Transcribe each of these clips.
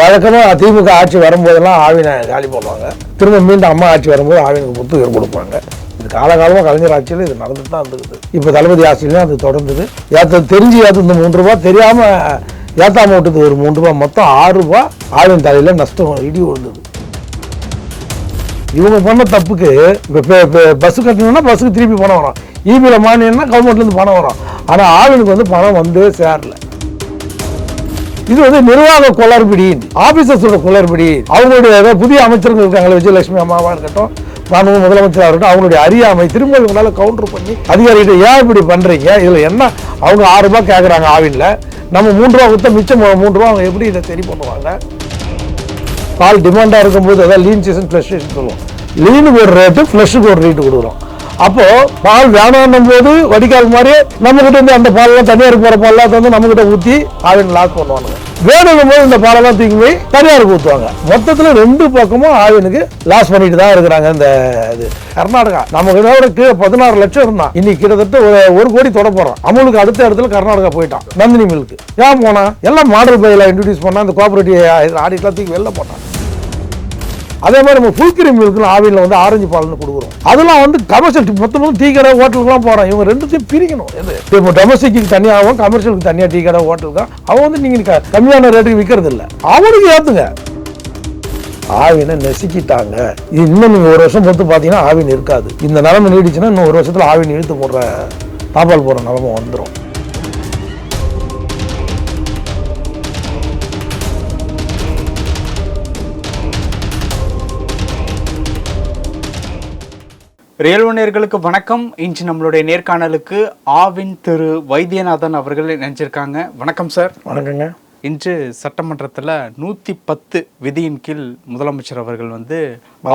வழக்கமாக திமுக ஆட்சி வரும்போதெல்லாம் ஆவினை காலி பண்ணுவாங்க. திரும்ப மீண்டும் அம்மா ஆட்சி வரும்போது ஆவினுக்கு புத்துயிர் கொடுப்பாங்க. இது காலகாலமாக கலைஞர் ஆட்சியில் இது நடந்துட்டு தான் இருந்துக்குது. இப்போ தளபதி ஆட்சியிலையும் அது தொடர்ந்தது. தெரிஞ்சு இந்த 3 ரூபா தெரியாமல் ஏத்தாம விட்டது ஒரு 3 ரூபா, மொத்தம் 6 ரூபா ஆவின் தலையில் நஷ்டம் இடி விழுந்தது. இவங்க பண்ண தப்புக்கு இப்போ பஸ்ஸு கட்டணும்னா பஸ்ஸுக்கு திருப்பி பணம் வரும், இபியில் மானியம்னா கவர்மெண்ட்லேருந்து பணம் வரும். ஆனால் ஆவினுக்கு பணம் வந்து சேரல. இது நிர்வாக குளறுபடி, ஆபீசர்ஸோட குளறுபடி. அவங்களுடைய புதிய அமைச்சர்கள் இருக்காங்க, விஜயலட்சுமி அம்மாவா இருக்கட்டும், மாண்பு முதலமைச்சராக இருக்கட்டும், அவங்களுடைய அறியாமை திரும்ப இவங்களால கவுண்டர் பண்ணி அதிகாரிகிட்ட ஏன் இப்படி பண்றீங்க, இதுல என்ன அவங்க 6 ரூபாய் கேட்கறாங்க ஆவின்ல, நம்ம 3 ரூபா கொடுத்தா மிச்சம் 3 ரூபா அவங்க எப்படி இதை சரி பண்ணுவாங்க? பால் டிமாண்டா இருக்கும்போது அதாவது லீன் சீசன் ஃப்ளஷ் சொல்லுவோம், லீனுக்கு ஒரு ரேட்டு ஃப்ளஷுக்கு ஒரு ரேட்டு கொடுக்குறோம். அப்போ பால் வேணான்னும் போது வடிகால் மாதிரி நம்ம கிட்ட இருந்து அந்த பாலெல்லாம் தனியாருக்கு போற பாலெல்லாம் நம்ம கிட்ட ஊற்றி ஆவின் லாக் பண்ணுவாங்க. வேணுங்கும் போது இந்த பாலெல்லாம் தூக்கி போய் தனியாருக்கு ஊற்றுவாங்க. மொத்தத்தில் 2 பக்கமும் ஆவினுக்கு லாஸ் பண்ணிட்டு தான் இருக்கிறாங்க. இந்த இது கர்நாடகா நமக்கு 16 லட்சம் இருந்தான், இன்னைக்கு கிட்டத்தட்ட 1 கோடி தொட போறோம். அமுலுக்கு அடுத்த இடத்துல கர்நாடகா போயிட்டான். நந்தினி மில்க்கு ஏன் போனா, எல்லாம் மாடல் பையில இன்ட்ரடியூஸ் பண்ணா, இந்த கோஆபரேட்டிவ் ஆடிட்லாம் தூக்கி வெளில போட்டான். அதே மாதிரி நம்ம ஃபுல் கிரீம் மில்க்கு ஆவியில் ஆரஞ்சு பால்னு கொடுக்குறோம். அதெல்லாம் கமர்ஷியல் மொத்தமும் டீ கடை ஹோட்டலுக்குலாம் போகிறோம். இவங்க ரெண்டுத்தையும் பிரிக்கணும். எது இப்போ டொமஸ்டிக்கு தனியாகவும் கமர்ஷியலுக்கு தனியாக டீ கடை ஹோட்டலுக்கு அவன் நீங்கள் கம்மியான ரேட்டுக்கு விற்கிறது இல்லை, அவனுக்கு ஏற்றுங்க. ஆவினை நெசுக்கிட்டாங்க. இன்னும் நீங்கள் 1 வருஷம் பொறுத்து பார்த்தீங்கன்னா ஆவின் இருக்காது. இந்த நிலைமை நீடிச்சுன்னா இன்னும் 1 வருஷத்தில் ஆவின் இழுத்து போடுற தாப்பால் போடுற நிலைமை வந்துடும். ரியல் நேயர்களுக்கு வணக்கம். இன்று நம்மளுடைய நேர்காணலுக்கு ஆவின் திரு வைத்தியநாதன் அவர்கள் நினைச்சிருக்காங்க. வணக்கம் சார். வணக்கங்க. இன்று சட்டமன்றத்தில் 110 விதியின் கீழ் முதலமைச்சர் அவர்கள்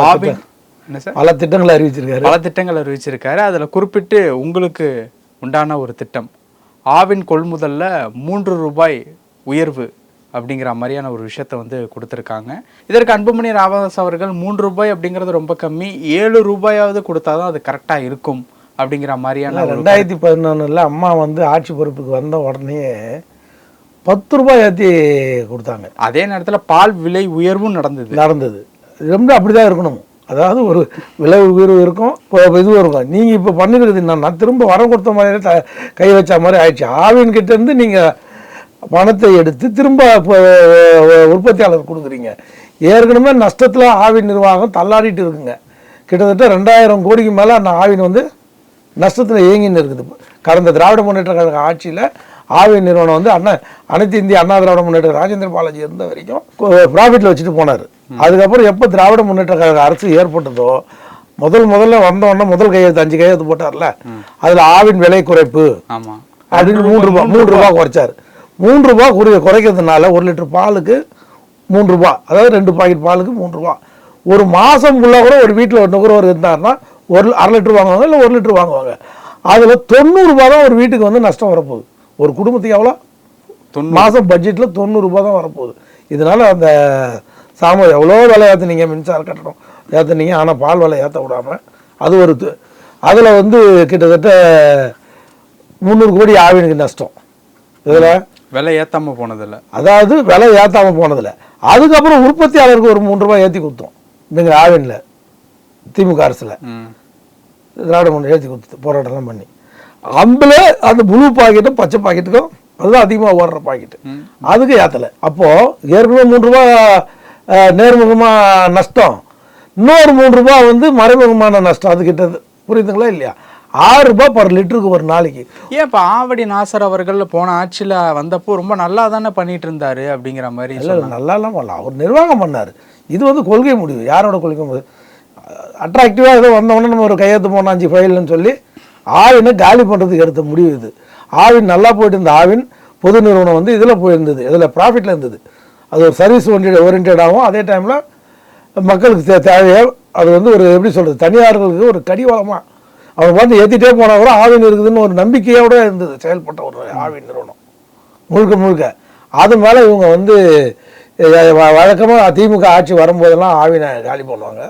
ஆவின் என்ன சார் பல திட்டங்கள் அறிவிச்சிருக்காரு. அதில் குறிப்பிட்டு உங்களுக்கு உண்டான ஒரு திட்டம் ஆவின் கொள்முதலில் 3 ரூபாய் உயர்வு அப்படிங்கிற மாதிரியான ஒரு விஷயத்த கொடுத்துருக்காங்க. இதற்கு அன்புமணி ராமதாஸ் அவர்கள் 3 ரூபாய் அப்படிங்கிறது ரொம்ப கம்மி, 7 ரூபாயாவது கொடுத்தாதான் அது கரெக்டாக இருக்கும் அப்படிங்கிற மாதிரியான 2011 அம்மா ஆட்சி பொறுப்புக்கு வந்த உடனே 10 ரூபாய் ஏற்றி கொடுத்தாங்க. அதே நேரத்தில் பால் விலை உயர்வும் நடந்தது. ரொம்ப அப்படிதான் இருக்கணும். அதாவது ஒரு விலை உயர்வு இருக்கும், இதுவும் இருக்கும். நீங்கள் இப்போ பண்ணிருக்கிறது என்னன்னா திரும்ப வரம் கொடுத்த மாதிரி கை வச்ச மாதிரி ஆயிடுச்சு. ஆவின் கிட்ட இருந்து நீங்கள் பணத்தை எடுத்து திரும்ப உற்பத்தியாளர் கொடுக்குறீங்க. ஏற்கனவே நஷ்டத்தில் ஆவின் நிர்வாகம் தள்ளாடிட்டு இருக்குங்க. கிட்டத்தட்ட 2000 கோடிக்கு மேலே அந்த ஆவின் நஷ்டத்தில் இயங்கின்னு இருக்குது. கடந்த திராவிட முன்னேற்ற கழக ஆட்சியில் ஆவின் நிறுவனம் அனைத்து இந்திய அண்ணா திராவிட முன்னேற்ற ராஜேந்திர பாலாஜி இருந்த வரைக்கும் ப்ராஃபிட்டில் வச்சுட்டு போனார். அதுக்கப்புறம் எப்போ திராவிட முன்னேற்ற கழக அரசு ஏற்பட்டதோ முதல்ல வந்தோடனே முதல் கையெழுத்து 5 கையெழுத்து போட்டார்ல, அதில் ஆவின் விலை குறைப்பு அப்படின்னு 3 ரூபா குறைச்சார். 3 ரூபா குறைக்கிறதுனால 1 லிட்டர் பாலுக்கு 3 ரூபா, அதாவது 2 பாக்கெட் பாலுக்கு 3 ரூபா. ஒரு மாதம் ஃபுல்லாக கூட ஒரு வீட்டில் நுகர்வோர் இருந்தாருன்னா 1/2 லிட்டர் வாங்குவாங்க, இல்லை 1 லிட்டர் வாங்குவாங்க. அதில் 90 ரூபா தான் ஒரு வீட்டுக்கு நஷ்டம் வரப்போகுது. ஒரு குடும்பத்துக்கு எவ்வளோ மாதம் பட்ஜெட்டில் 90 ரூபா தான் வரப்போகுது. இதனால் அந்த எவ்வளோ விலை ஏற்றுனீங்க, மின்சார கட்டணம் ஏற்றுனீங்க, ஆனால் பால் விலை ஏற்ற விடாமல் அது ஒரு அதில் கிட்டத்தட்ட 300 கோடி ஆவினுக்கு நஷ்டம். இதில் விலை ஏற்றாம போனதில்லை, அதாவது விலை ஏற்றாம போனதில்லை. அதுக்கப்புறம் உற்பத்தியாளருக்கு ஒரு 3 ரூபாய் ஏற்றி கொடுத்தோம். இங்கே ஆவினில் திமுக அரசில் திராவிட முன்னேற்ற ஏற்றி கொடுத்து போராட்டம்லாம் பண்ணி அம்பில் அந்த ப்ளூ பாக்கெட்டும் பச்சை பாக்கெட்டுக்கும் அதுதான் அதிகமாக ஓடுற பாக்கெட்டு, அதுக்கு ஏற்றலை. அப்போது ஏற்கனவே 3 ரூபா நேர்முகமாக நஷ்டம், இன்னொரு 3 ரூபா மறைமுகமான நஷ்டம். அது கிட்டது புரியுதுங்களா இல்லையா? 6 ரூபாய் பர் லிட்டருக்கு ஒரு நாளைக்கு. ஏன் இப்போ ஆவடி நாசர் அவர்கள் போன ஆட்சியில் வந்தப்போ ரொம்ப நல்லா தானே பண்ணிட்டு இருந்தாரு அப்படிங்கிற மாதிரி? இல்லை, நல்லாலாம் பண்ணலாம், அவர் நிர்வாகம் பண்ணார். இது கொள்கை முடிவு. யாரோட கொள்கை முடிவு? அட்ராக்டிவாக ஏதோ வந்தவொடனே நம்ம ஒரு கையெழுத்து போனோம் 5 ஃபைல்னு சொல்லி ஆவினை காலி பண்ணுறதுக்கு எடுத்த முடிவு இது. ஆவின் நல்லா போயிட்டு இருந்த ஆவின் பொது நிறுவனம் இதில் போயிருந்தது, இதில் ப்ராஃபிட்டில் இருந்தது. அது ஒரு சர்வீஸ் ஓரியன்டாகவும் அதே டைமில் மக்களுக்கு தேவையாக அது ஒரு எப்படி சொல்கிறது, தனியார்களுக்கு ஒரு கடிவாளமாக அவங்க ஏற்றிட்டே போனால் கூட ஆவின் இருக்குதுன்னு ஒரு நம்பிக்கையோட இருந்தது செயல்பட்ட ஒரு ஆவின் நிறுவனம் முழுக்க. அது மேலே இவங்க வழக்கமாக திமுக ஆட்சி வரும்போதெல்லாம் ஆவினை காலி பண்ணுவாங்க,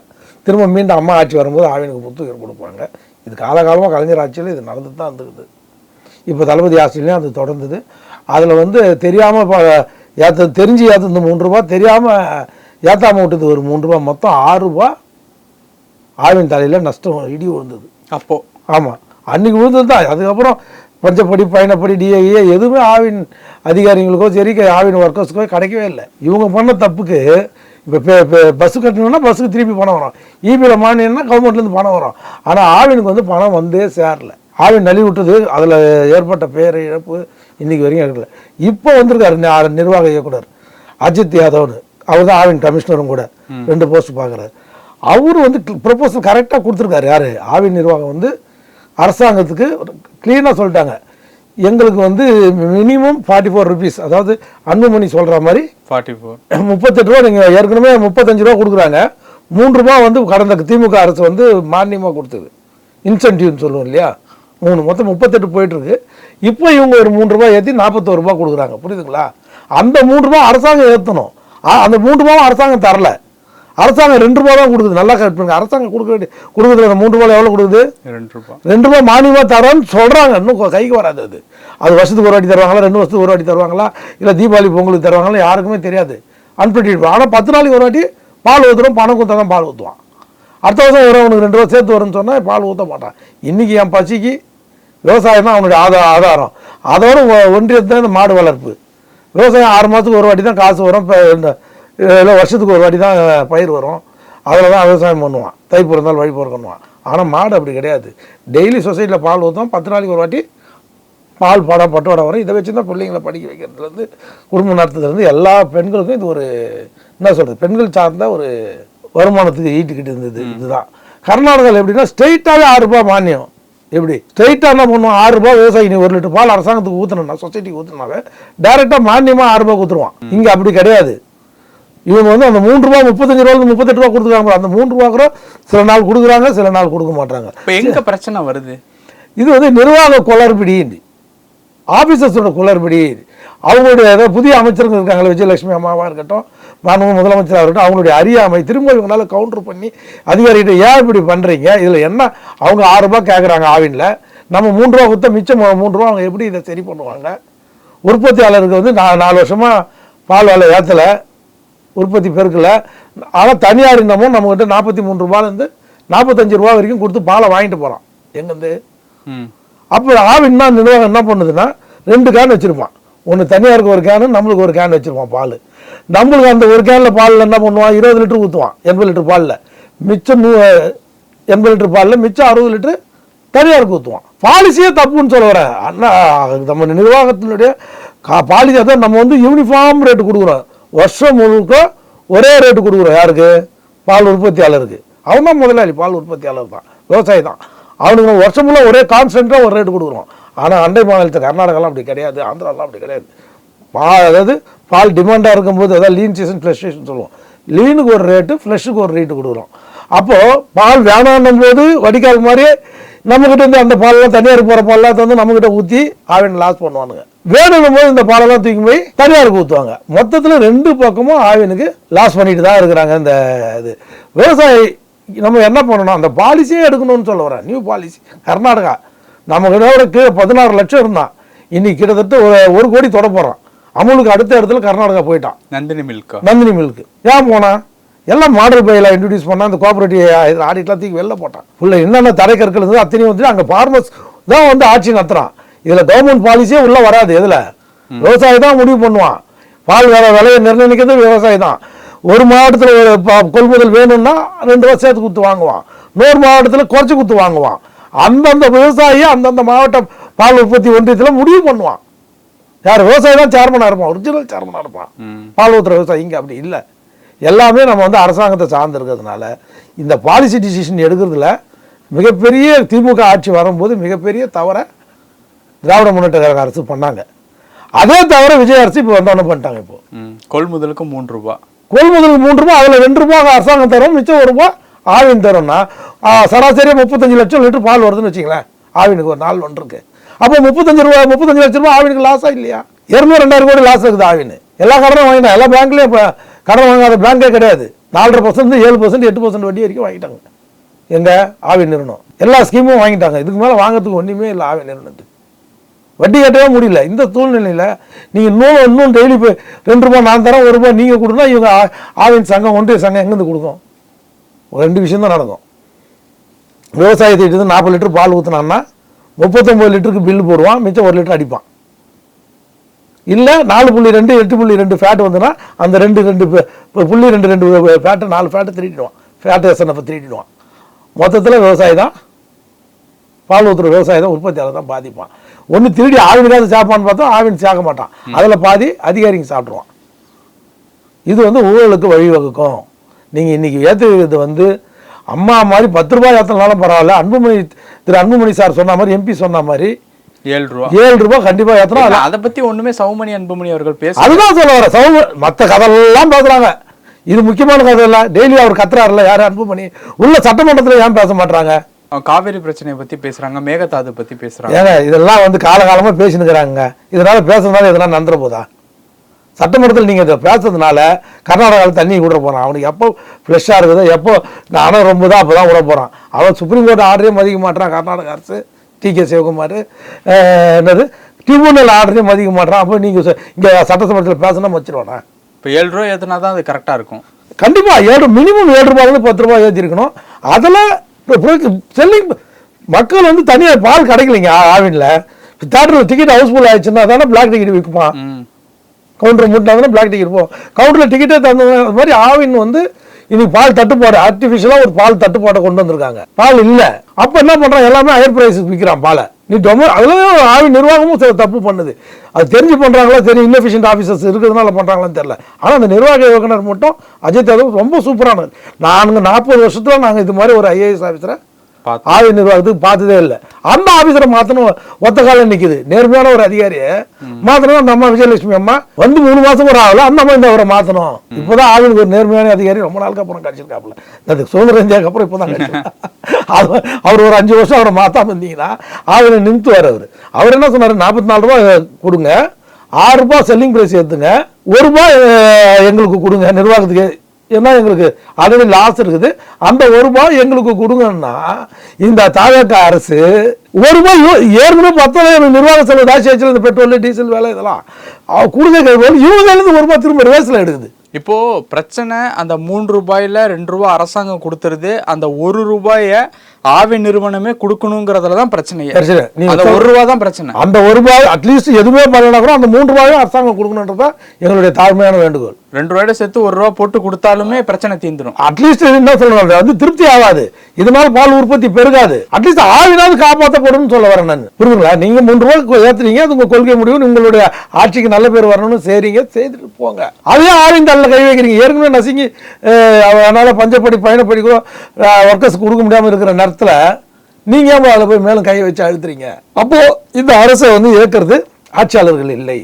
திரும்ப மீண்டும் அம்மா ஆட்சி வரும்போது ஆவினுக்கு புத்துயிர் கொடுப்பாங்க. இது காலகாலமாக கலைஞர் ஆட்சியில் இது நடந்துட்டு தான் இருந்துக்குது. இப்போ தளபதி ஆட்சியிலையும் அது தொடர்ந்தது. அதில் தெரியாமல் தெரிஞ்சு ஏற்றது 3 ரூபா, தெரியாமல் ஏற்றாமல் விட்டது ஒரு 3 ரூபா, மொத்தம் 6 ரூபா ஆவின் தலையில் நஷ்டம் இடி விழுந்தது அப்போது. ஆமாம், அன்றைக்கி விழுந்தது தான். அதுக்கப்புறம் பஞ்சப்படி பயணப்படி டிஏஏ எதுவுமே ஆவின் அதிகாரிகளுக்கோ சரி ஆவின் ஒர்க்கர்ஸுக்கோ கிடைக்கவே இல்லை. இவங்க பண்ண தப்புக்கு இப்போ பஸ்ஸு கட்டணும்னா பஸ்ஸுக்கு திருப்பி பணம் வரும், இபியில் மானியம்னா கவர்மெண்ட்லேருந்து பணம் வரும். ஆனால் ஆவினுக்கு வந்து பணம் வந்தே சேரல. ஆவின் நலி விட்டது, அதில் ஏற்பட்ட பேர் இழப்பு இன்றைக்கி வரைக்கும் இருக்கல. இப்போ வந்திருக்காரு நிர்வாக இயக்குனர் அஜித் யாதவ்னு, அவர் தான் ஆவின் கமிஷனரும் கூட, 2 போஸ்ட் பார்க்குறாரு. அவரு வந்து ப்ரொபோசல் கரெக்டாக கொடுத்துருக்காரு. யார்? ஆவின் நிர்வாகம் வந்து அரசாங்கத்துக்கு க்ளீனாக சொல்லிட்டாங்க, எங்களுக்கு வந்து மினிமம் 44 ருபீஸ், அதாவது அன்புமணி சொல்கிற மாதிரி 38 ரூபா. நீங்கள் ஏற்கனவே 35 ரூபா கொடுக்குறாங்க, 3 ரூபா வந்து கடந்த திமுக அரசு வந்து மானியமாக கொடுத்தது, இன்சென்டிவ்னு சொல்லுவோம் இல்லையா, 3 மொத்தம் 38 போயிட்டுருக்கு. இப்போ இவங்க ஒரு 3 ரூபா ஏற்றி 41 ரூபா கொடுக்குறாங்க. புரியுதுங்களா? அந்த 3 ரூபா அரசாங்கம் ஏற்றணும், அந்த 3 ரூபாவும் அரசாங்கம் தரல. அரசாங்கம் 2 ரூபா தான் கொடுக்குது. நல்லா கரெக்ட் பண்ணுங்க. அரசாங்கம் கொடுக்குறது அந்த 3 ரூபாயில் எவ்வளோ கொடுக்குது? 2 ரூபா மானியமாக தரோன்னு சொல்கிறாங்க. இன்னும் கைக்கு வராது. அது வருஷத்துக்கு ஒரு வாட்டி தருவாங்களா, 2 வருஷத்துக்கு ஒரு வாட்டி தருவாங்களா, இல்லை தீபாவளி பொங்கலுக்கு தருவாங்களா, யாருக்குமே தெரியாது. அன்பிரடிக்டபிள். ஆனால் 10 நாளைக்கு ஒரு வாட்டி பால் ஊற்றுறோம், பணம் கொடுத்தா தான் பால் ஊற்றுவான். அடுத்த வருஷம் வரும், அவனுக்கு 2 ரூபா சேர்த்து வரும்னு சொன்னால் பால் ஊற்ற மாட்டான். இன்றைக்கி என் பசிக்கு விவசாயம் தான் அவனுடைய ஆதாரம். அதோட ஒன்றியத்தை இந்த மாடு வளர்ப்பு விவசாயம் 6 மாதத்துக்கு ஒரு வாட்டி தான் காசு வரும். இப்போ இல்லை வருஷத்துக்கு ஒரு வாட்டி தான் பயிர் வரும். அதில் தான் விவசாயம் பண்ணுவான், தை பிறந்தால் வழி பிறக்கணுவான். ஆனால் மாடு அப்படி கிடையாது. டெய்லி சொசைட்டியில் பால் ஊற்றும், 10 நாளைக்கு ஒரு வாட்டி பால் படம் பட்டோட வரும். இதை வச்சு தான் பிள்ளைங்களை படிக்க வைக்கிறதுலேருந்து குடும்ப நடத்துறதுலேருந்து எல்லா பெண்களுக்கும் இது ஒரு என்ன சொல்கிறது, பெண்கள் சார்ந்த ஒரு வருமானத்துக்கு ஈட்டுக்கிட்டு இருந்தது. இதுதான் கர்நாடகாவில் எப்படின்னா ஸ்ட்ரெயிட்டாகவே 6 ரூபா மானியம். எப்படி ஸ்ட்ரெயிட்டாக என்ன பண்ணுவான், 6 ரூபா விவசாயி நீ 1 லிட்டர் பால் அரசாங்கத்துக்கு ஊற்றணும்னா, சொசைட்டிக்கு ஊற்றினாவே டைரெக்டாக மானியமாக 6 ரூபா கொடுத்துருவான். இங்கே அப்படி கிடையாது. இவங்க வந்து அந்த 3 ரூபா 35 ரூபாய்க்கு 38 ரூபா கொடுத்துருக்காங்க. அந்த 3 ரூபா கூட சில நாள் கொடுக்குறாங்க, சில நாள் கொடுக்க மாட்டாங்க. இப்போ எங்கே பிரச்சனை வருது? இது வந்து நிர்வாக குளறுபடி, ஆஃபீஸர்ஸோட குளறுபடி. அவங்களுடைய ஏதோ புதிய அமைச்சர்கள் இருக்காங்களே, விஜயலட்சுமி அம்மாவாக இருக்கட்டும், மாண்புமிகு முதலமைச்சராக இருக்கட்டும், அவங்களுடைய அறியாமை திரும்ப இவங்களால கவுண்டர் பண்ணி அதிகாரிகிட்ட ஏன் இப்படி பண்ணுறீங்க, இதில் என்ன அவங்க 6 ரூபா கேட்குறாங்க ஆவினில், நம்ம 3 ரூபா கொடுத்தா மிச்சம் 3 ரூபா அவங்க எப்படி இதை சரி பண்ணுவாங்க? உற்பத்தியாளருக்கு வந்து 4 வருஷமாக பால் விலை ஏற்றலை, உற்பத்தி பெருக்கலை. ஆனால் தனியார் இன்னமும் நம்மகிட்ட 43 ரூபாயிலேருந்து 45 ரூபா வரைக்கும் கொடுத்து பாலை வாங்கிட்டு போகிறான் எங்கேருந்து. அப்போ ஆவின்னா நிர்வாகம் என்ன பண்ணுதுன்னா 2 கேன் வச்சுருப்பான். ஒன்று தனியாருக்கு ஒரு கேனு, நம்மளுக்கு ஒரு கேன் வச்சுருப்பான் பால். நம்மளுக்கு அந்த ஒரு கேனில் பாலில் என்ன பண்ணுவான், 20 லிட்டர் ஊற்றுவான். 80 லிட்டர் பாலில் மிச்சம் 80 லிட்டர் பாலில் மிச்சம் 60 லிட்டர் தனியாருக்கு ஊற்றுவான். பாலிசியே தப்புன்னு சொல்ல வரேன். அண்ணா நம்ம நிர்வாகத்தினுடைய பாலிசி தான். நம்ம வந்து யூனிஃபார்ம் ரேட்டு கொடுக்குறோம், வருஷம் முழுக்க ஒரே ரேட்டு கொடுக்குறோம். யாருக்கு? பால் உற்பத்தியாளருக்கு. அவன் தான் முதலாளி, பால் உற்பத்தியாளர் தான், விவசாயி தான். அவனுக்கு வருஷம் முழுக்க ஒரே கான்ஸ்டன்ட்டாக ஒரு ரேட்டு கொடுக்குறோம். ஆனால் அண்டை மாநிலத்தில் கர்நாடகாலாம் அப்படி கிடையாது, ஆந்திராலாம் அப்படி கிடையாது. அதாவது பால் டிமாண்டாக இருக்கும்போது, அதாவது லீன் சீசன் ஃப்ளஷ் சீசன் சொல்லுவோம், லீனுக்கு ஒரு ரேட்டு, ஃப்ளஷுக்கு ஒரு ரேட்டு கொடுக்குறோம். அப்போது பால் வேணான்னும் போது வடிகால் மாதிரியே நம்மக்கிட்ட இருந்து அந்த பாலெல்லாம் தனியாருக்கு போகிற பாலெல்லாம் வந்து நம்மக்கிட்ட ஊற்றி ஆவின் லாஸ் பண்ணுவானுங்க. வேணுங்கும் போது இந்த பாலெல்லாம் தூக்கி போய் தனியாருக்கு ஊற்றுவாங்க. மொத்தத்தில் 2 பக்கமும் ஆவினுக்கு லாஸ் பண்ணிட்டு தான் இருக்கிறாங்க. இந்த இது விவசாயி நம்ம என்ன பண்ணணும், அந்த பாலிசியே எடுக்கணும்னு சொல்ல வரேன். New policy. கர்நாடகா நம்ம கிட்ட 16 லட்சம் இருந்தான், இன்னைக்கு கிட்டத்தட்ட 1 கோடி தொட போகிறான். அமுலுக்கு அடுத்த இடத்துல கர்நாடகா போயிட்டான். நந்தினி மில்க்கு ஏன் போனா, எல்லாம் மாடல் பையில இன்ட்ரடியூஸ் பண்ணால் அந்த கோஆபரேட்டிவ் ஆடிட்லாம் தூக்கி வெளில போட்டான். ஃபுல்லாக என்னென்ன தரைக்கற்கள் இருந்தது அத்தனையும் வந்து அங்கே ஃபார்மர்ஸ் தான் வந்து ஆட்சி நடத்துகிறான். இதில் கவர்மெண்ட் பாலிசியே உள்ளே வராது. எதில் விவசாயி தான் முடிவு பண்ணுவான். பால் விலையை நிர்ணயிக்கிறது விவசாயி தான். ஒரு மாவட்டத்தில் ஒரு கொள்முதல் வேணும்னா 2 ரூபா சேர்த்து குத்து வாங்குவான், இன்னொரு மாவட்டத்தில் குறைச்சி குத்து வாங்குவான். அந்தந்த விவசாயியை அந்தந்த மாவட்டம் பால் உற்பத்தி ஒன்றியத்தில் முடிவு பண்ணுவான். யார்? விவசாயி தான் சேர்மனாக இருப்பான், ஒரிஜினல் சேர்மனாக இருப்பான். பால் ஊற்றுற விவசாயி இங்கே அப்படி இல்லை. எல்லாமே நம்ம வந்து அரசாங்கத்தை சார்ந்து இருக்கிறதுனால இந்த பாலிசி டிசிஷன் எடுக்கிறதுல மிகப்பெரிய திமுக ஆட்சி வரும்போது மிகப்பெரிய தவற திராவிட முன்னேற்ற கழக அரசு பண்ணாங்க. அதே தவிர விஜய் அரசு இப்போ வந்தோன்னு பண்ணிட்டாங்க. இப்போ கொள்முதலுக்கு 3 ரூபா, கொள்முதலுக்கு 3 ரூபா, அதில் 2 ரூபா அரசாங்கம் தரும், மிச்சம் 1 ரூபா ஆவின் தரும்னா சராசரியாக 35 லட்சம் லிட்டர் பால் வருதுன்னு வச்சுங்களேன். ஆவினுக்கு ஒரு நாள் ஒன்று இருக்கு. அப்போ 35 லட்சம் ரூபா ஆவினுக்கு லாஸா இல்லையா? 200-2000 கோடி லாஸ் இருக்குது ஆவின். எல்லா கடனும் வாங்கிட்டாங்க. எல்லா பேங்க்லேயும் இப்போ கடன் வாங்காத பேங்கே கிடையாது. 4.5% 7% 8% வட்டி வரைக்கும் வாங்கிட்டாங்க. எங்க ஆவின் நிறுவனம் எல்லா ஸ்கீமும் வாங்கிட்டாங்க. இதுக்கு மேலே வாங்கிறதுக்கு ஒன்றுமே இல்லை ஆவின் நிறுவனத்துக்கு. வட்டி கட்டவே முடியல. இந்த சூழ்நிலையில் நீங்கள் இன்னும் டெய்லி போய் 2 ரூபா நான் தரேன், 1 ரூபா நீங்கள் கொடுத்தா இவங்க ஆவின் சங்கம் ஒன்றிய சங்கம் எங்கேருந்து கொடுக்கும்? ஒரு 2 விஷயம் தான் நடக்கும். விவசாயத்திட்டு 40 லிட்டர் பால் ஊற்றினான்னா 39 லிட்டருக்கு பில்லு போடுவான், மிச்சம் 1 லிட்டர் அடிப்பான். இல்லை 4.2 8.2 ஃபேட் வந்துன்னா அந்த 2.2 ஃபேட்டை 4 ஃபேட்டை திருட்டிடுவான், ஃபேட் எஸ்என்எஃப் திருட்டிடுவான். மொத்தத்தில் விவசாயி தான், பால் ஊற்றுற விவசாயி தான், உற்பத்தியாளர் தான் பாதிப்பான். ஒன்று திருடி ஆவினுக்காவது சாப்பான்னு பார்த்தா ஆவின் சேர்க்க மாட்டான், அதில் பாதி அதிகாரிங்க சாப்பிட்ருவான். இது ஊழலுக்கு வழிவகுக்கும். நீங்கள் இன்றைக்கி ஏற்றுக்கிறது அம்மா மாதிரி 10 ரூபாய் ஏற்றினாலும் பரவாயில்ல. திரு அன்புமணி சார் சொன்ன மாதிரி, எம்பி சொன்ன மாதிரி 7 ரூபா கண்டிப்பாக ஏற்றணும். அதை பற்றி ஒன்றுமே சௌமணி அன்புமணி அவர்கள் பேச, அதுதான் சொல்ல வர. மற்ற கதையெல்லாம் பேசுகிறாங்க, இது முக்கியமான கதை இல்லை. டெய்லி அவர் கத்துறாருல, யார் அன்புமணி உள்ள சட்டமன்றத்தில் ஏன் பேச மாட்டாங்க? காவேரி பிரச்சனையை பற்றி பேசுகிறாங்க, மேகதாது பற்றி பேசுகிறாங்க. ஏங்க இதெல்லாம் காலகாலமாக பேசினுக்கிறாங்க. இதனால பேசுறதுனால இதெல்லாம் நந்துற போதா? சட்டமன்றத்தில் நீங்கள் இதை பேசுறதுனால கர்நாடகாவில் தண்ணி விட போகிறான். அவனுக்கு எப்போ ஃப்ரெஷ்ஷாக இருக்குது, எப்போ அணை ரொம்ப தான் அப்போ தான் விட போகிறான். அவன் சுப்ரீம் கோர்ட் ஆர்டரே மதிக்க மாட்டான் கர்நாடக அரசு, டி.கே. சிவகுமார். என்னது ட்ரிபியூனல் ஆர்டரே மதிக்க மாட்டான். அப்போ நீங்கள் இங்கே சட்டசபையில் பேசணும் வச்சிருவானா? இப்போ 7 ரூபா ஏற்றினா தான் அது கரெக்டாக இருக்கும். கண்டிப்பாக மினிமம் 7 ரூபாயிலிருந்து 10 ரூபாய் ஏற்றிருக்கணும். அதில் செல்லிங் மக்கள் தனியாக பால் கிடைக்கலைங்க. ஆவினில் தேட்டரில் டிக்கெட் ஹவுஸ்ஃபுல் ஆயிடுச்சுன்னா தானே பிளாக் டிக்கெட் விற்குமா? கவுண்டர் மூட்டினா பிளாக் டிக்கெட் போகும். கவுண்டரில் டிக்கெட்டே தந்த மாதிரி ஆவின் இன்னைக்கு பால் தட்டுப்பாடு, ஆர்டிஃபிஷியலாக ஒரு பால் தட்டுப்பாட்டை கொண்டு வந்திருக்காங்க. பால் இல்லை, அப்போ என்ன பண்ணுறான், எல்லாமே ஹையர் ப்ரைஸுக்கு விற்கிறான் பாலை. நீ அதில் ஆவின் நிர்வாகமும் தப்பு பண்ணுது. அது தெரிஞ்சு பண்ணுறாங்களா, தெரியும் இன்எஃபிஷியன்ட் ஆஃபீஸர்ஸ் இருக்கிறதுனால பண்ணுறாங்களான்னு தெரியல. ஆனால் அந்த நிர்வாக இயக்குனர் மட்டும் அஜித் யாதவ் ரொம்ப சூப்பரானது. 40 வருஷத்தில் நாங்கள் இது மாதிரி ஒரு ஐஏஎஸ் ஆஃபீஸரை ஆவின் நிர்வாகத்துக்கு பார்த்ததே இல்லை. அந்த ஆபீசரை மாத்தணும், ஒத்த காலம் நிக்குது. நேர்மையான ஒரு அதிகாரியை மாத்தணும். அந்த அம்மா விஜயலட்சுமி அம்மா 3 மாசம் கூட ஆகல, அந்த அம்மா இந்த அவரை மாத்தணும். இப்பதான் ஆவினுக்கு ஒரு நேர்மையான அதிகாரி ரொம்ப நாளுக்கு அப்புறம் கிடைச்சிருக்காப்புல. அது சுதந்திர இந்தியாவுக்கு அப்புறம் இப்பதான் கிடைச்சிருக்காரு. அவர் ஒரு 5 வருஷம் அவரை மாத்தாம இருந்தீங்கன்னா ஆவினை நிமித்துவார். அவர் என்ன சொன்னாரு, 44 ரூபாய் கொடுங்க, 6 ரூபாய் செல்லிங் பிரைஸ் ஏத்துங்க, 1 ரூபாய் எங்களுக்கு கொடுங்க நிர்வாகத்துக்கு, ஏன்னா எங்களுக்கு ஆல்ரெடி லாஸ் இருக்குது, அந்த 1 ரூபாய் எங்களுக்கு கொடுங்கன்னா இந்த தாவேக அரசு 1 ரூபாய் ஏற்கனவே 10 நிர்வாக செலவு தாசி ஆச்சு. இந்த பெட்ரோல் டீசல் வேலை இதெல்லாம் கொடுக்க இவங்க 1 ரூபாய் திரும்ப ரிவர்ஸ்ல எடுக்குது. இப்போ பிரச்சனை அந்த 3 ரூபாயில 2 ரூபாய் அரசாங்கம் கொடுத்துருது, அந்த 1 ரூபாயை ஆவி நிறுவனமே கொடுக்கணுங்கிறதுல தான் பிரச்சனை. அந்த 1 ரூபாய் தான் பிரச்சனை. அந்த 1 ரூபாய் அட்லீஸ்ட் எதுவுமே பண்ணலனா கூட அந்த 3 ரூபாயும் அரசாங்கம் கொடுக்கணுன்றதா எங்களுடைய தாழ்மையான வேண்டுகோள். 2 ரூபாயோட சேர்த்து 1 ரூபாய் போட்டு கொடுத்தாலுமே பிரச்சனை தீந்துடும். அட்லீஸ்ட் என்ன சொல்றாங்க, திருப்தி ஆகாது, இதனால பால் உற்பத்தி பெருகாது. அட்லீஸ்ட் ஆவினாவது காப்பாற்றப்படும் சொல்ல வரேன் நான். புரியுதுங்களா? நீங்க 3 ரூபாய் ஏத்துறீங்க, அது உங்க கொள்கை முடிவு, உங்களுடைய ஆட்சிக்கு நல்ல பேர் வரணும்னு செய்றீங்க, செய்துட்டு போங்க. அதே ஆவின் தள்ள கை வைக்கிறீங்க. ஏற்கனவே நசுங்கி அதனால பஞ்சப்படி பயணப்படி கூட ஒர்க்கர்ஸ் கொடுக்க முடியாம இருக்கிற நேரத்தில் நீங்க அதில் போய் மேலும் கை வச்சு அழுத்துறீங்க. அப்போ இந்த அரசை இயக்கிறது ஆட்சியாளர்கள் இல்லை,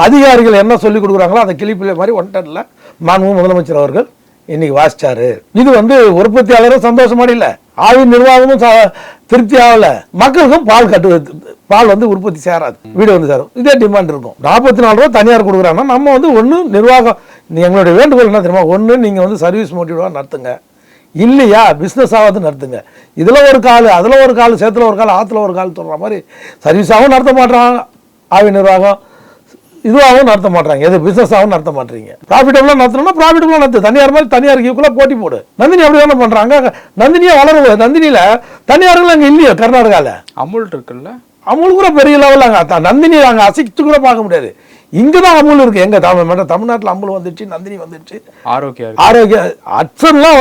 அதிகாரிகள் என்ன சொல்லி கொடுக்குறாங்களோ அந்த கிளிப்பிள்ளை மாதிரி ஒன்டன்ல மாண்பு முதலமைச்சர் அவர்கள் இன்னைக்கு வாசிச்சாரு. இது உற்பத்தியாளரும் சந்தோஷமான இல்ல, ஆவின் நிர்வாகமும் திருப்தி ஆகல, மக்களுக்கும் பால் உற்பத்தி சேராது, வீடு சேரும். இதே டிமாண்ட் இருக்கும். 44 ரூபாய் தனியார் கொடுக்குறாங்கன்னா நம்ம ஒன்று நிர்வாகம், எங்களுடைய வேண்டுகோள் என்ன தெரியுமா, ஒன்று நீங்க சர்வீஸ் மோட்டிவா நடத்துங்க, இல்லையா பிஸ்னஸ் ஆகாது நடத்துங்க. இதுல ஒரு கால், அதுல ஒரு கால், சேத்துல ஒரு கால், ஆத்துல ஒரு கால் சொல்ற மாதிரி சர்வீஸாகவும் நடத்த மாட்டாங்க ஆவி நிர்வாகம், இதுவாகவும் நடத்த மாட்டாங்க, எது பிசினஸாகவும் நடத்த மாட்டீங்க. ப்ராஃபிட்டபுளாக நடத்தணும்னா ப்ராஃபிட்டபுளாக நடத்து. தனியார் மாதிரி தனியார் ஈக்குவலாக போட்டி போடு. நந்தினி அப்படி தானே பண்றாங்க. நந்தினியா வளருவ, நந்தினியில தனியார்கள் அங்கே இல்லையோ கர்நாடகாவில். அமுல் இருக்குல்ல, அமுல் கூட பெரிய லெவலில் அங்கே நந்தினி அங்கே அசைச்சு கூட பார்க்க முடியாது. இங்கதான் அமுல் இருக்கு. எங்க தமிழ்நாட்டில் அமுல் வந்துச்சு, நந்தினி வந்துச்சு, ஆரோக்கிய அட்சன்லாம்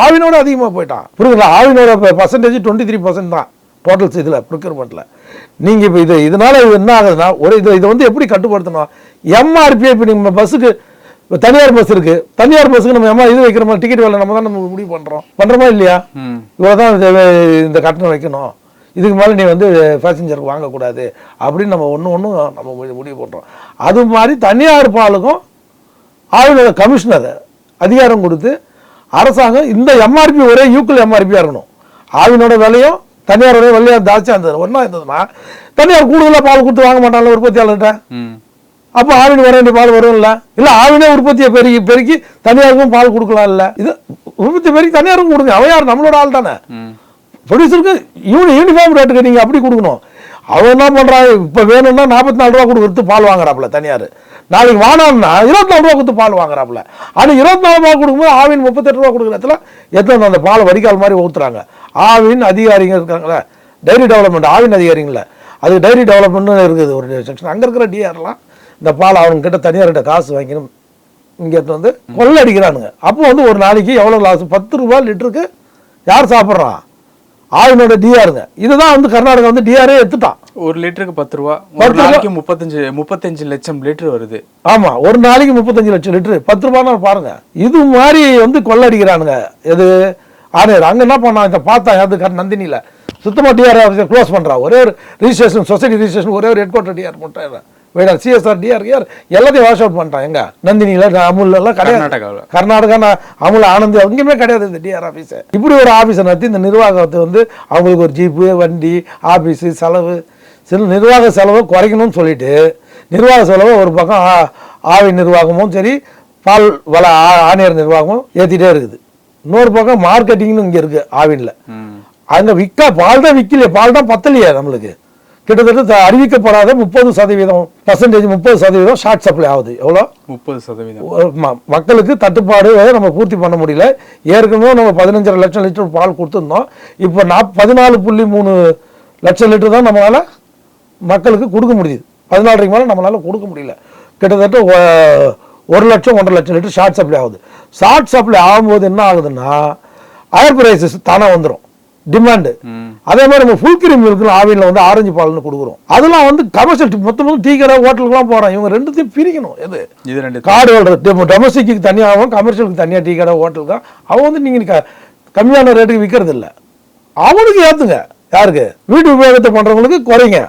ஆவினோட அதிகமாக போயிட்டான். புரியுதுங்களா? ஆவினோட பர்சன்டேஜ் 23% தான் டோட்டல்ஸ் இதில் ப்ரொக்யூர்மெண்ட்ல. நீங்க இப்போ இதனால என்ன ஆகுதுன்னா, ஒரு இதை எப்படி கட்டுப்படுத்தணும், எம்ஆர்பி. இப்போ நம்ம பஸ்ஸுக்கு தனியார் பஸ் இருக்கு, தனியார் பஸ்ஸுக்கு நம்ம இது வைக்கிற மாதிரி டிக்கெட் வேலை நம்ம தான் நம்ம முடிவு பண்றோமா இல்லையா? இவ்வளோதான் இந்த கட்டணம் வைக்கணும், இதுக்கு மேலே நீ பேசஞ்சருக்கு வாங்கக்கூடாது அப்படின்னு நம்ம ஒன்று நம்ம முடிவு பண்ணுறோம். அது மாதிரி தனியார் பாலுக்கும் ஆவினோட கமிஷனர் அதிகாரம் கொடுத்து அரசாங்கம் இந்த எம்ஆர்பி ஒரே ஈக்குவல் எம்ஆர்பியாக இருக்கணும். ஆவினோட விலையும் தனியாரோட விலையா ஜாஸ்தியாக இருந்தது ஒன்றா இருந்ததுன்னா தனியார் கூடுதலாக பால் கொடுத்து வாங்க மாட்டாங்களா உற்பத்தியாளர்கிட்ட? அப்போ ஆவின் வர வேண்டிய பால் வரும் இல்லை? ஆவினே உற்பத்தியை பெருக்கி தனியாருக்கும் பால் கொடுக்கலாம் இல்லை? இது உற்பத்தி பெருக்கி தனியாருக்கும் கொடுங்க. அவன் யார்? நம்மளோட ஆள் தானே. ப்ரொடியூசருக்கு யூனிஃபார்ம் ரேட்டுக்கு நீங்கள் அப்படி கொடுக்கணும். அவன் என்ன பண்ணுறான், இப்போ வேணும்னா 44 ரூபா கொடுத்து பால் வாங்குறாப்புல தனியார், நாளைக்கு வானான்னா 24 ரூபா கொடுத்து பால் வாங்குறாப்புல. ஆனால் 24 ரூபா கொடுக்கும்போது ஆவின் 38 ரூபா கொடுக்குற இடத்துல எத்தனை அந்த பாலை வடிகால் மாதிரி ஊற்றுறாங்க. ஆவின் அதிகாரிங்க இருக்காங்களே, டைரி டெவலப்மெண்ட் ஆவின் அதிகாரிங்கள, அது டைரி டெவலப்மெண்ட்னு இருக்குது ஒரு செக்ஷன். அங்கே இருக்கிற டிஆர்லாம் இந்த பால் அவங்ககிட்ட தனியார்கிட்ட காசு வாங்கிக்கணும், இங்கே வந்து கொள்ளை அடிக்கிறானுங்க. அப்போ வந்து ஒரு நாளைக்கு எவ்வளோ லாஸ், 10 ரூபா லிட்டருக்கு யார் சாப்பிட்றான், ஆவினோட டிஆருங்க. இதுதான் வந்து கர்நாடகா வந்து டிஆரே எடுத்துட்டான். ஒரு லிட்டருக்கு 10 ரூபா, ஒரு நாளைக்கு 35 லட்சம் லிட்டர் வருது. ஆமா, ஒரு நாளைக்கு 35 லட்சம் லிட்டரு 10 ரூபான்னு பாருங்க. இது மாதிரி வந்து கொள்ளை அடிக்கிறானுங்க. எது ஆணையர் அங்கே என்ன பண்ணான், இதை பார்த்தா அது நந்தினியில் சுத்தமாக டிஆர் ஆஃபீஸை க்ளோஸ் பண்ணுறான். ஒரே ஒரு ரிஜிஸ்ட்ரேஷன், சொசைட்டி ரிஜிஸ்ட்ரேஷன், ஒரே ஒரு ஹெட் குவார்ட்டர் டிஆர் பண்ணுறேன், வேடா சிஎஸ்ஆர் டிஆர் எல்லாத்தையும் வாஷ் அவுட் பண்ணிட்டான். எங்க நந்தினியில், அமுல் எல்லாம் கிடையாது, கர்நாடகா அமுல் ஆனந்த் எங்கேயுமே கிடையாது இந்த டிஆர் ஆஃபீஸை. இப்படி ஒரு ஆஃபீஸை நடத்தி இந்த நிர்வாகத்தை வந்து அவங்களுக்கு ஒரு ஜீப்பு, வண்டி, ஆஃபீஸு செலவு, சில நிர்வாக செலவை குறைக்கணும்னு சொல்லிட்டு நிர்வாக செலவை ஒரு பக்கம் ஆவி நிர்வாகமும் சரி, பால் வள ஆணையர் நிர்வாகமும் ஏற்றிட்டே இருக்குது. இன்னொரு பக்கம் மார்க்கெட்டிங்னு இங்கே இருக்குது ஆவினில். அங்கே பால் தான் விற்கலையே, பால் தான் பத்தலையே நம்மளுக்கு. கிட்டத்தட்ட அறிவிக்கப்படாத 30% ஷார்ட் சப்ளை ஆகுது. எவ்வளோ? 30%. மக்களுக்கு தட்டுப்பாடு நம்ம பூர்த்தி பண்ண முடியல. ஏற்கனவே நம்ம 15.5 லட்சம் லிட்டர் பால் கொடுத்துருந்தோம். இப்போ 14.3 லட்சம் லிட்டர் தான் நம்மளால் மக்களுக்கு கொடுக்க முடியுது. 14 மேலே நம்மளால் கொடுக்க முடியல. கிட்டத்தட்ட 1 லட்சம் 1.5 லட்சம் லிட்டர் ஷார்ட் சப்ளை ஆகுது. ஷார்ட் சப்ளை ஆகும்போது என்ன ஆகுதுன்னா ஹையர் பிரைசஸ் தானாக வந்துடும், டிமாண்டு. அதே மாதிரி நம்ம ஃபுல் கிரீம் மில்க் ஆவினில் வந்து ஆரஞ்சு பால்னு கொடுக்குறோம். அதெல்லாம் வந்து கமர்ஷியல் மொத்தம் டீ கடை ஹோட்டலுக்குலாம் போகிறோம். இவங்க ரெண்டுத்தையும் பிரிக்கணும். எது கார்டு ஹோல்டர் டொமஸ்டிக்கு தனியாகவும் கமர்ஷியலுக்கு தனியாக டீ கடை ஹோட்டலுக்கு அவன் வந்து நீங்கள் கம்மியான ரேட்டுக்கு விற்கிறது இல்லை. அவனுக்கு ஏற்றுங்க, யாருக்கு வீட்டு உபயோகத்தை பண்ணுறவங்களுக்கு குறைங்க.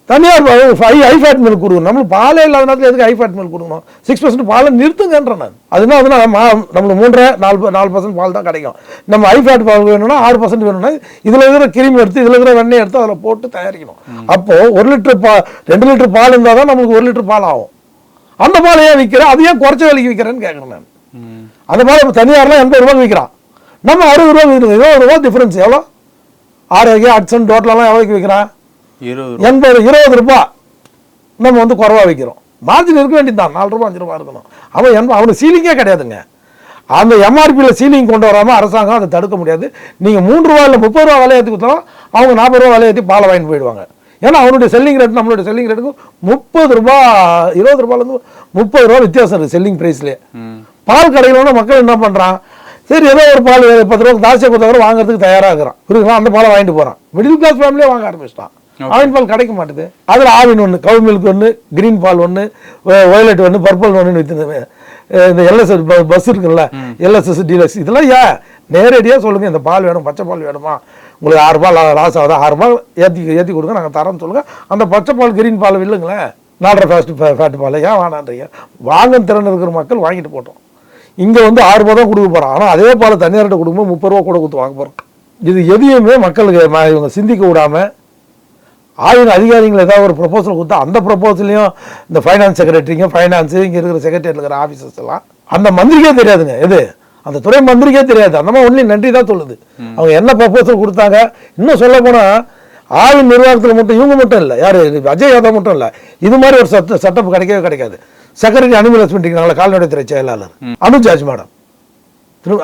தனியார் ஹை ஃபேட் மில்க் கொடுக்கணும். நம்மளுக்கு பாலே இல்லாத நேரத்தில் எதுக்கு ஹை ஃபேட் மில்க் கொடுக்கணும்? 6% பாலை நிறுத்துங்கன்றேன் நான். அதுனா வந்து நம்மளுக்கு 3.5-4% பால் தான் கிடைக்கும். நம்ம ஹை ஃபேட் பால் வேணும்னா 6% வேணும்னா இதில் இருக்கிற கிரீம் எடுத்து, இதில் இருக்கிற வெண்ணெய் எடுத்து அதில் போட்டு தயாரிக்கணும். அப்போது 1 லிட்டர் 2 லிட்டர் பால் இருந்தால் தான் நம்மளுக்கு 1 லிட்டர் பால் ஆகும். அந்த பால் ஏன் விற்கிறேன், அது ஏன் குறைச்ச விலைக்கு விற்கிறேன்னு கேட்குறேன் நான். அந்த பால் தனியார்லாம் 80 ரூபாய்க்கு விற்கிறான், நம்ம 60 ரூபா விற்கிறோம். 20 ரூபா டிஃப்ரென்ஸ். எவ்வளோ? ஆரோக்கியம் அட்சன் டோட்டலெல்லாம் எவ்வளோக்கு விற்கிறான்? 20 ரூபா நம்ம வந்து குறைவா வைக்கிறோம். மார்ஜின் இருக்க வேண்டியதுதான், 4 ரூபா 5 ரூபா இருக்கணும். அவனுக்கு சீலிங்கே கிடையாதுங்க. அந்த எம்ஆர்பியில் சீலிங் கொண்டு வராமல் அரசாங்கம் அதை தடுக்க முடியாது. நீங்கள் 3 ரூபா இல்லை 30 ரூபா விலையேற்றி கொடுத்தாலும் அவங்க 40 ரூபா விலையேற்றி பாலை வாங்கிட்டு போயிடுவாங்க. ஏன்னா அவனுடைய செல்லிங் ரேட் நம்மளுடைய செல்லிங் ரேட்டுக்கும் 30 ரூபா 20 ரூபாயிலேருந்து 30 ரூபா வித்தியாசம் இருக்குது செல்லிங் ப்ரைஸ்லேயே. பால் கடைகளோட மக்கள் என்ன பண்ணுறான், சரி ஏதோ ஒரு பால் 10 ரூபாய்க்கு தாசியாக கொடுத்தா வாங்குறதுக்கு தயாராகிறான். புரியுதுங்களா? அந்த பாலை வாங்கிட்டு போகிறான். மிடில் கிளாஸ் ஃபேமிலியே வாங்க ஆரம்பிச்சிட்டான். ஆவின் பால் கிடைக்க மாட்டேது. அதில் ஆவின் ஒன்று, கவு மில்க் ஒன்று, கிரீன் பால் ஒன்று, வயலட் ஒன்று, பர்பிள் ஒன்று விற்று இந்த எல்எஸ்எஸ் பஸ் இருக்குல்ல, எல்எஸ்எஸ் டீலக்ஸ், இதெல்லாம் ஏன் நேரடியாக சொல்லுங்கள், இந்த பால் வேணும், பச்சை பால் வேணுமா, உங்களுக்கு 6 ரூபா லாஸ் ஆகுதா, 6 ரூபா ஏற்றி கொடுங்க, நாங்கள் தரோன்னு சொல்லுங்கள். அந்த பச்சை பால் கிரீன் பால் இல்லைங்களேன், 4.5 ஃபேட்டு பால் ஏன் வேணான்றீங்க? வாங்க திறன் இருக்கிற மக்கள் வாங்கிட்டு போட்டோம். இங்கே வந்து 6 ரூபா தான் கொடுக்க போகிறோம். ஆனால் அதே பால் தனியார்கிட்ட கொடுக்கும்போது 30 ரூபா கூட கொடுத்து வாங்க போகிறோம். இது எதையுமே மக்களுக்கு இவங்க சிந்திக்க விடாமல் ஆவின் அதிகாரிகள் ஏதாவது ஒரு ப்ரொபோசல் கொடுத்தா அந்த ப்ரொபோசலையும் இந்த ஃபைனான்ஸ் செக்ரட்டரிங்க, ஃபைனான்ஸு, இங்கே இருக்கிற செக்ரட்டரியில் இருக்கிற ஆஃபீஸர்ஸ் எல்லாம் அந்த மந்திரிக்கே தெரியாதுங்க. எது அந்த துறை மந்திரிக்கே தெரியாது. அந்த மாதிரி ஒன்லி நன்றி தான் சொல்லுது. அவங்க என்ன ப்ரொபோசல் கொடுத்தாங்க. இன்னும் சொல்ல போனால் ஆவின் நிர்வாகத்தில் மட்டும் இவங்க மட்டும் இல்லை, யார் அஜய் யாதவ் மட்டும் இல்லை, இது மாதிரி ஒரு செட்டப் கிடைக்கவே கிடைக்காது. செக்ரட்டரி அனிமல் ஹஸ்பண்ட்ரிங்னால கால்நடைத்துறை செயலாளர் அனுஜாஜ் மேடம்,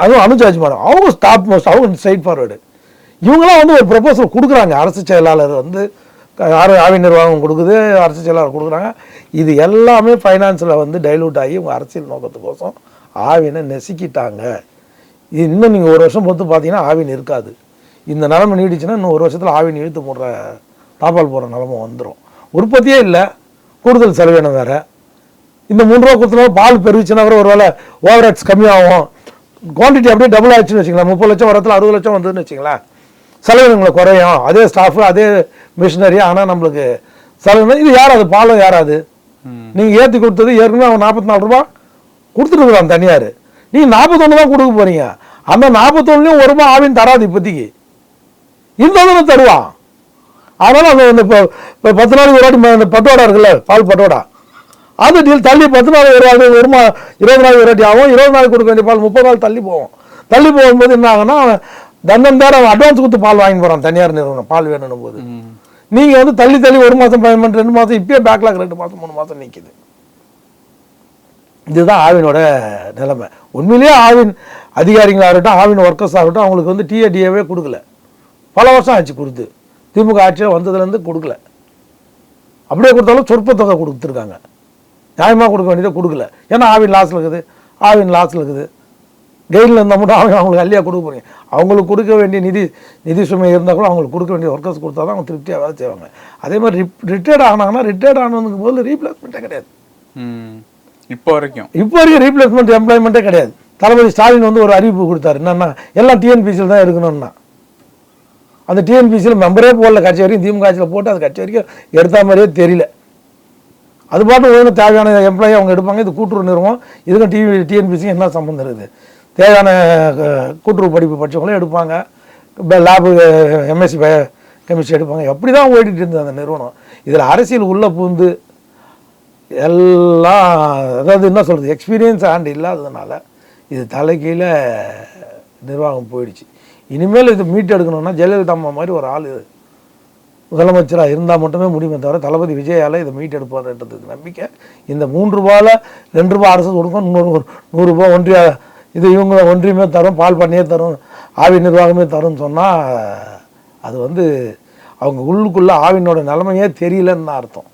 அதுவும் அனுஜாஜ் மேடம் அவங்க டாப் மோஸ்ட், அவங்க ஸ்ட்ரைட் ஃபார்வேர்டு. இவங்களாம் வந்து ஒரு ப்ரொபோசல் கொடுக்குறாங்க. அரசு செயலாளர் வந்து ஆவின் நிர்வாகம் கொடுக்குது, அரசு செயலாளர் கொடுக்குறாங்க. இது எல்லாமே ஃபைனான்ஸில் வந்து டைலூட் ஆகி உங்கள் அரசியல் நோக்கத்துக்கோசம் ஆவினை நெசுக்கிட்டாங்க. இது இன்னும் நீங்கள் 1 வருஷம் பொறுத்து பார்த்தீங்கன்னா ஆவின் இருக்காது. இந்த நிலைமை நீடிச்சுன்னா இன்னும் 1 வருஷத்தில் ஆவின் இழுத்து போடுற தாப்பால் போடுற நிலைமை வந்துடும். உற்பத்தியே இல்லை, கூடுதல் செலவினம் வேறு. இந்த 3 ரூபா கொடுத்தனால பால் பெருச்சுன்னா ஒரு வேலை ஓவர் ஹெட்ஸ் கம்மியாகும், குவான்டிட்டி அப்படியே டபுள் ஆச்சுன்னு வச்சுக்கலாம். 30 லட்சம் வரத்தில் 60 லட்சம் வந்ததுன்னு வச்சுங்களேன், செலவினங்களை குறையும். அதே ஸ்டாஃபு, அதே மிஷினரி, ஆனால் நம்மளுக்கு செலவு. இது யாராவது பாலம் யாராவது நீங்கள் ஏற்றி கொடுத்தது ஏற்கனவே அவன் 44 ரூபா கொடுத்துருக்குறான் தனியார். நீங்கள் 41 தான் கொடுக்க போகிறீங்க. அந்த 41லையும் 1 ரூபா ஆவின் தராது இப்போதைக்கு, இருந்தாலும் தருவான். அதனால் அந்த இப்போ 10 நாளைக்கு ஒரு வாட்டி பட்டோடா இருக்குல்ல, பால் பட்டோடா, அது டீல் தள்ளி 10 நாளைக்கு ஒரு வாட்டி 20 நாளைக்கு ஒரு வாட்டி ஆகும். 20 நாளைக்கு கொடுக்க வேண்டிய பால் 30 நாள் தள்ளி போகும். தள்ளி போகும்போது என்ன ஆகுன்னா தண்டந்தார அவன் அட்வான்ஸ் கொடுத்து பால் வாங்கி போகிறான் தனியார் நிறுவனம் பால் வேணும் போது. நீங்கள் வந்து தள்ளி தள்ளி 1 மாதம் பேமெண்ட் 2 மாதம், இப்பயே பேக்லாக் 2 மாதம் 3 மாதம் நிற்கிது. இதுதான் ஆவினோட நிலைமை. உண்மையிலேயே ஆவின் அதிகாரிகளாகட்டும், ஆவின் ஒர்க்கர்ஸ் ஆகட்டும், அவங்களுக்கு வந்து டிஏடிஏவே கொடுக்கல. பல வருஷம் ஆச்சு கொடுத்து. திமுக ஆட்சியில் வந்ததுலேருந்து கொடுக்கல. அப்படியே கொடுத்தாலும் சொற்ப தொகை கொடுத்துருக்காங்க. நியாயமாக கொடுக்க வேண்டியதை கொடுக்கல. ஏன்னா ஆவின் லாஸில் இருக்குது. கெயினில் இருந்தால் மட்டும் அவங்களுக்கு அல்லியாக கொடுக்க போகிறீங்க. அவங்களுக்கு கொடுக்க வேண்டிய நிதி சுமை இருந்தால் கூட அவங்களுக்கு கொடுக்க வேண்டிய ஒர்க்கர்ஸ் கொடுத்தா தான் அவங்க திருப்தியாக வேலை செய்வாங்க. அதே மாதிரி ரிட்டையர்ட் ஆனாங்கன்னா ரிட்டையர்ட் ஆனதுக்கு போது ரீப்ளேஸ்மெண்ட்டே கிடையாது. இப்போ வரைக்கும் ரீப்ளேஸ்மெண்ட் எம்ப்ளாய்மெண்ட்டே கிடையாது. தளபதி ஸ்டாலின் வந்து ஒரு அறிவிப்பு கொடுத்தாரு, என்னன்னா எல்லாம் டிஎன்பிசியில் தான் இருக்கணும்னா. அந்த டிஎன்பிசியில் மெம்பரே போடல கட்சி வரைக்கும். திமுக ஆட்சியில் போட்டு அது கட்சி வரைக்கும் எடுத்த மாதிரியே தெரியல. அது பாட்டு ஒழுங்கு தேவையான எம்ப்ளாயி அவங்க எடுப்பாங்க. இது கூட்டுறவு நிறுவனம், இதுக்கும் டிஎன்பிசிக்கும் என்ன சம்மந்தம் இருக்குது? தேவையான கூட்டுறவு படிப்பு படித்தவங்களும் எடுப்பாங்க, லேபு எம்எஸ்சி கெமிஸ்ட்ரி எடுப்பாங்க. எப்படி தான் ஓடிட்டு இருந்தது அந்த நிறுவனம். இதில் அரசியல் உள்ளே பூந்து எல்லாம், அதாவது என்ன சொல்கிறது, எக்ஸ்பீரியன்ஸ் இல்லாததுனால இது தலைகீழ நிர்வாகம் போயிடுச்சு. இனிமேல் இது மீட்டு எடுக்கணும்னா ஜெயலலிதா அம்மா மாதிரி ஒரு ஆள் முதலமைச்சராக இருந்தால் மட்டுமே முடியுமே தவிர தளபதி விஜயால் இதை மீட்டு எடுப்பார்ன்றதுக்கு நம்பிக்கை. இந்த 3 ரூபாயில் 2 ரூபா அரசு கொடுக்கும், 100 ரூபா ஒன்றிய இது இவங்க ஒன்றியமே தரும், பால் பண்ணையே தரும், ஆவி நிர்வாகமே தரும்னு சொன்னால் அது வந்து அவங்க உள்ளுக்குள்ளே ஆவினோட நிலைமையே தெரியலன்னு தான் அர்த்தம்.